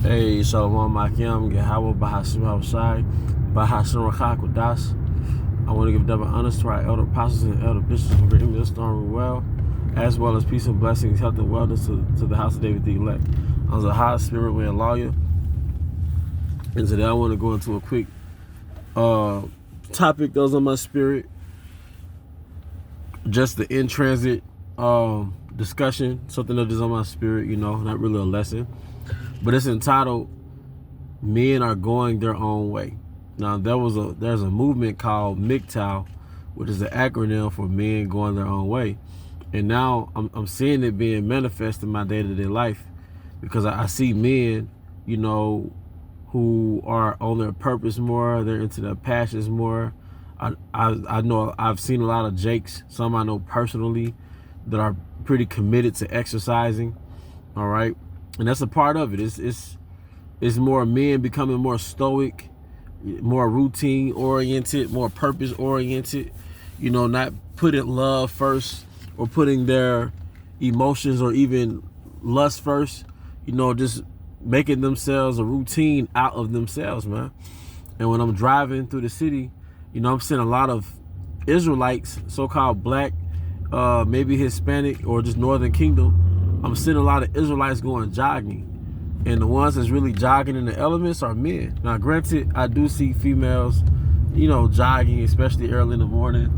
Hey, Shalom Makim, Yahweh Bahashim Hawashai, Bahashim Rakak Wadas. I want to give double honors to our elder apostles and elder bishops for bringing this storm as well as peace and blessings, health and wellness to the house of David the elect. I'm a high spirit man lawyer, and today I want to go into a quick topic that was on my spirit, just the in transit discussion, something that is on my spirit, not really a lesson. But it's entitled, Men Are Going Their Own Way. Now, there's a movement called MGTOW, which is the acronym for Men Going Their Own Way. And now I'm seeing it being manifest in my day-to-day life because I see men, who are on their purpose more. They're into their passions more. I know I've seen a lot of Jakes, some I know personally, that are pretty committed to exercising, all right? And that's a part of it. It's more men becoming more stoic, more routine oriented, more purpose oriented, not putting love first or putting their emotions or even lust first, just making themselves a routine out of themselves, man. And when I'm driving through the city, I'm seeing a lot of Israelites, so-called black, maybe Hispanic or just Northern Kingdom. I'm seeing a lot of Israelites going jogging, and the ones that's really jogging in the elements are men. Now, granted, I do see females, jogging, especially early in the morning.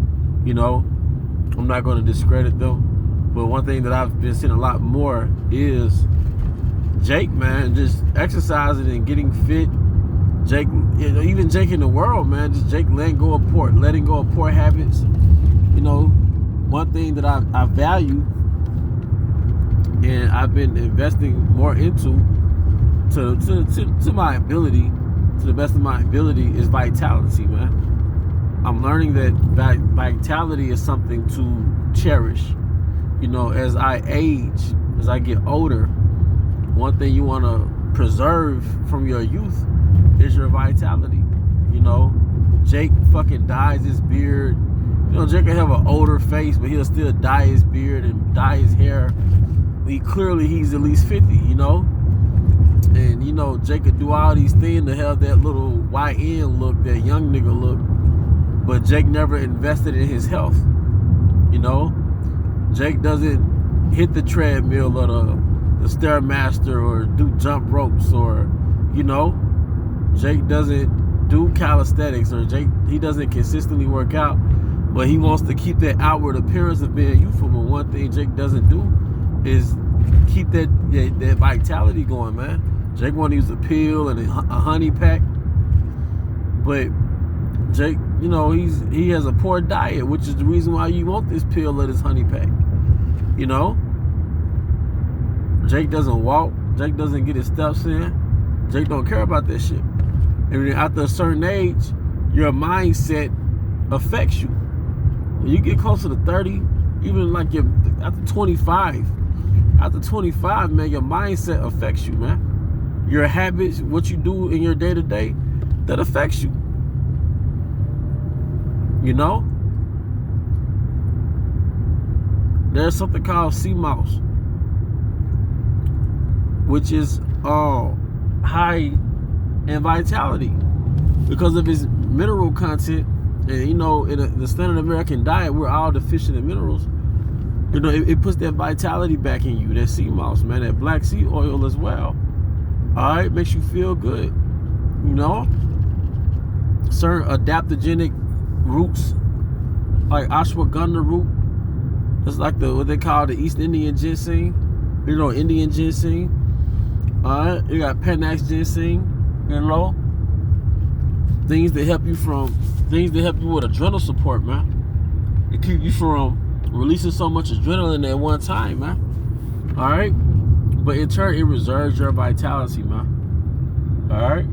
I'm not going to discredit them, but one thing that I've been seeing a lot more is Jake, man, just exercising and getting fit. Jake, even Jake in the world, man, just Jake letting go of poor habits. One thing that I value and I've been investing more into to my ability, to the best of my ability, is vitality, man. I'm learning that vitality is something to cherish. As I age, as I get older, one thing you want to preserve from your youth is your vitality. Jake fucking dyes his beard. Jake can have an older face, but he'll still dye his beard and dye his hair. He's at least 50, and Jake could do all these things to have that little YN look, that young nigga look, but Jake never invested in his health. Jake doesn't hit the treadmill or the Stairmaster or do jump ropes, or Jake doesn't do calisthenics, or he doesn't consistently work out, but he wants to keep that outward appearance of being youthful. But one thing Jake doesn't do is keep that vitality going, man. Jake want to use a pill and a honey pack, but Jake, he has a poor diet, which is the reason why you want this pill or this honey pack. Jake doesn't walk. Jake doesn't get his steps in. Jake don't care about that shit. And after a certain age, your mindset affects you. When you get closer to 30, even like after 25, man, your mindset affects you, man. Your habits, what you do in your day-to-day, that affects you. There's something called sea moss, which is high in vitality because of its mineral content. And in the standard American diet, we're all deficient in minerals. It puts that vitality back in you, that sea moss, man, that black sea oil as well. All right, makes you feel good. Certain adaptogenic roots, like ashwagandha root, that's like what they call the East Indian ginseng, Indian ginseng. All right, you got Panax ginseng, things that help you with adrenal support, man. It keep you from releasing so much adrenaline at one time, man. All right, but in turn, it reserves your vitality, man. All right,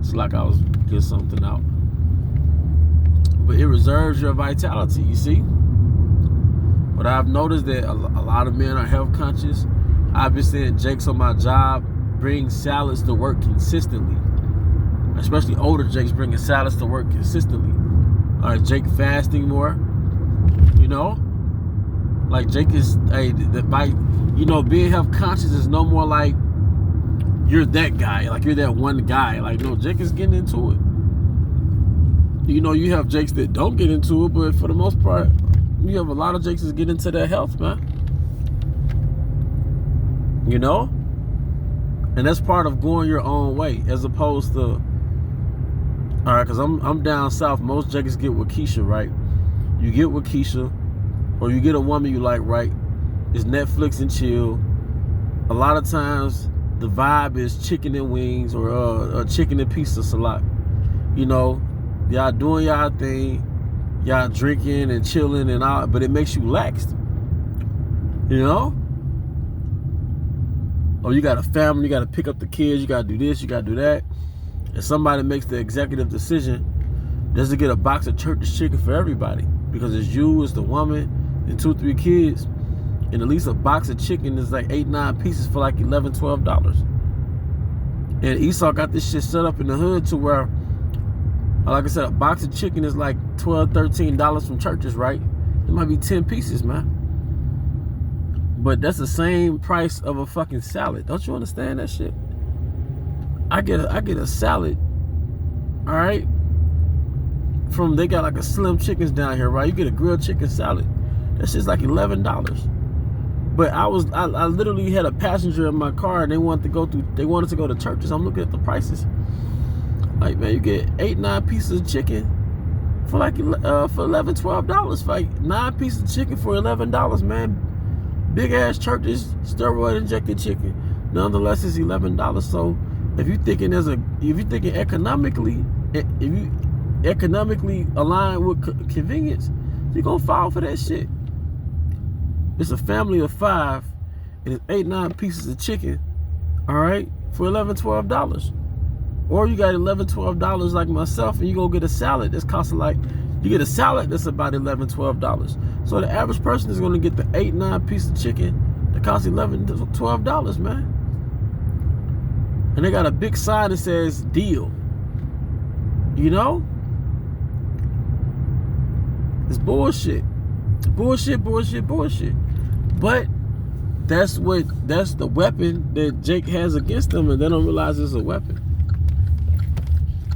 it's like I was getting something out, but it reserves your vitality. You see, but I've noticed that a lot of men are health conscious. I've been seeing Jakes on my job bring salads to work consistently, especially older Jakes bringing salads to work consistently. All right, Jake fasting more. Like Jake is being health conscious is no more like you're that guy, like you're that one guy. Like, no, Jake is getting into it. You know, you have Jakes that don't get into it, but for the most part, you have a lot of Jakes that get into their health, man. You know? And that's part of going your own way, as opposed to, all right, because I'm down south. Most Jakes get with Keisha, right? You get with Keisha, or you get a woman you like, right? It's Netflix and chill. A lot of times, the vibe is chicken and wings, or chicken and pizza salad. You know, y'all doing y'all thing, y'all drinking and chilling and all, but it makes you laxed. You know? Or you got a family, you got to pick up the kids, you got to do this, you got to do that. And somebody makes the executive decision just to get a box of Church's chicken for everybody. Because it's you, it's the woman, and 2-3 kids. And at least a box of chicken is like 8-9 pieces for like $11, $12. And Esau got this shit set up in the hood to where, like I said, a box of chicken is like $12, $13 from Church's, right? It might be 10 pieces, man. But that's the same price of a fucking salad. Don't you understand that shit? I get a salad, all right? They got like a Slim Chickens down here, right? You get a grilled chicken salad. That shit's like $11. But I literally had a passenger in my car and they wanted to go to Church's. I'm looking at the prices. Like, man, you get 8-9 pieces of chicken for like for $11, $12. For like 9 pieces of chicken for $11, man. Big ass Church's steroid injected chicken. Nonetheless, it's $11. So if you're thinking economically, if you economically align with convenience, you're gonna fall for that shit. It's a family of 5, and it's 8-9 pieces of chicken, all right, for $11, $12. Or you got $11, $12 like myself, and you go get a salad that's costing like, you get a salad that's about $11, $12. So the average person is gonna get the 8-9 piece of chicken that costs $11 to $12, man. And they got a big sign that says deal. You know? It's bullshit. Bullshit. But that's the weapon that Jake has against them, and they don't realize it's a weapon.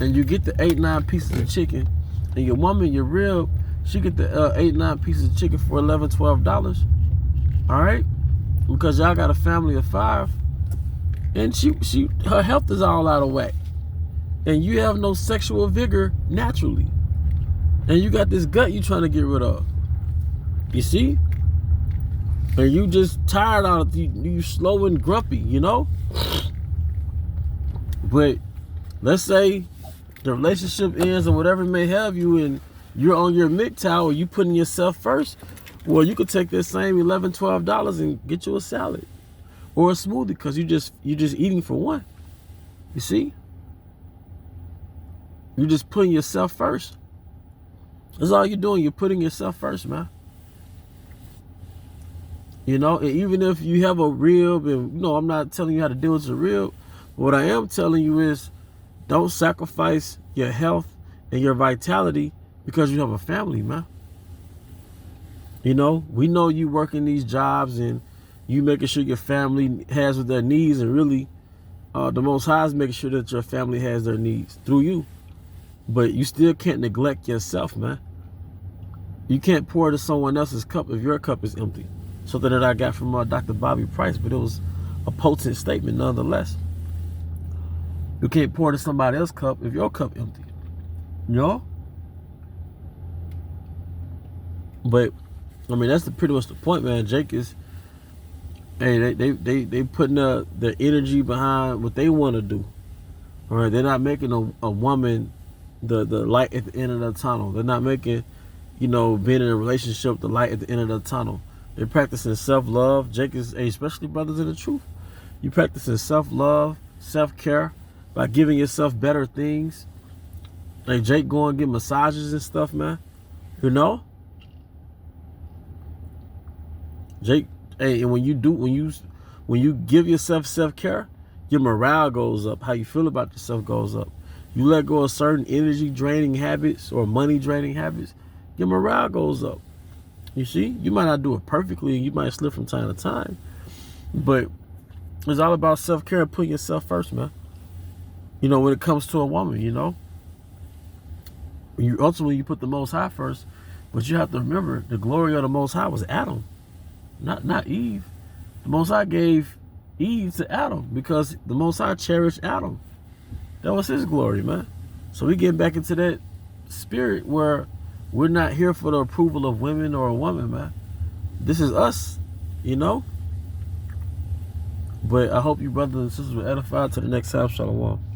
And you get the 8-9 pieces of chicken, and your woman, your rib, she get the 8-9 pieces of chicken for $11, $12. All right? Because y'all got a family of 5, and her health is all out of whack. And you have no sexual vigor naturally. And you got this gut you trying to get rid of. You see? And you just tired out of you slow and grumpy, you know? But let's say the relationship ends or whatever may have you, and you're on your MGTOW, you putting yourself first. Well, you could take that same $11, $12 and get you a salad or a smoothie, because you're just eating for one. You see? You're just putting yourself first. That's all you're doing. You're putting yourself first, man. You know, and even if you have a rib, and you know, I'm not telling you how to deal with a rib. What I am telling you is, don't sacrifice your health and your vitality because you have a family, man. You know, we know you working these jobs and you making sure your family has what their needs, and really, the Most High is making sure that your family has their needs through you. But you still can't neglect yourself, man. You can't pour to someone else's cup if your cup is empty. Something that I got from Dr. Bobby Price, but it was a potent statement nonetheless. You can't pour to somebody else's cup if your cup empty. You know? But I mean, that's pretty much the point, man. Jake is, hey, they putting their energy behind what they want to do. All right, they're not making a woman the light at the end of the tunnel. They're not making, you know, being in a relationship the light at the end of the tunnel. They're practicing self-love. Jake is, especially brothers in the truth, you practicing self-love, self-care by giving yourself better things. Like Jake going and get massages and stuff, man. You know? Jake, hey, and when you give yourself self-care, your morale goes up. How you feel about yourself goes up. You let go of certain energy draining habits or money draining habits, your morale goes up. You see, you might not do it perfectly, you might slip from time to time, but It's all about self-care and putting yourself first, man. You know, when it comes to a woman, you know, ultimately you put the Most High first, but you have to remember the glory of the Most High was Adam, not Eve. The Most High gave Eve to Adam because the Most High cherished Adam. That was his glory, man. So we get back into that spirit where we're not here for the approval of women or a woman, man. This is us, you know. But I hope you brothers and sisters were edified. To the next time, shalom.